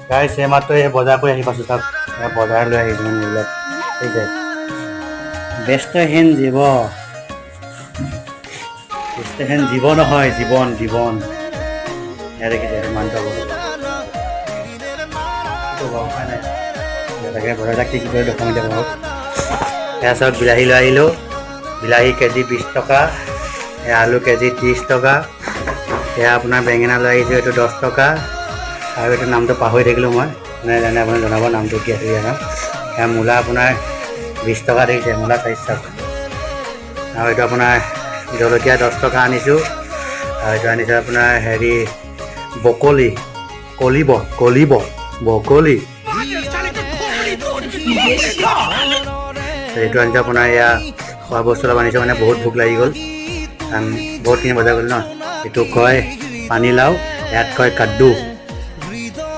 গাইছ এইমাত্ৰ এই বজাৰ কৰি আহি পাইছোঁ চাওক বজাৰ লৈ আহিছোঁ মানে এইবিলাক ঠিক আছে ব্যস্তহীন জীৱ ব্যস্তহীন জীৱ নহয় জীৱন জীৱন এয়া দেখিছে মানুহটো তাকে বজাৰবিলাক কি কৰি দেখুৱাম এতিয়া বাৰু এয়া চাওক বিলাহী লৈ আহিলোঁ বিলাহী কেজি 20 টকা এয়া আলু কেজি 30 টকা এয়া আপোনাৰ বেঙেনা লৈ আহিছোঁ এইটো 10 টকা আৰু এইটো নামটো পাহৰি থাকিলোঁ মই জানে আপুনি জনাব নামটো কি আছিল ইয়াৰ নাম এয়া মূলা আপোনাৰ 20 টকা দেখিছে মূলা 40 টকা আৰু এইটো আপোনাৰ জলকীয়া 10 টকা আনিছোঁ আৰু এইটো আনিছোঁ আপোনাৰ হেৰি বকলি বকলি এইটো আনিছোঁ আপোনাৰ এয়া খোৱা বস্তু অলপ আনিছোঁ মানে বহুত ভোক লাগি গ'ল কাৰণ বহুতখিনি বজাৰ কৰিলোঁ ন এইটো কয় পানীলাও ইয়াত কয় কাদ্দু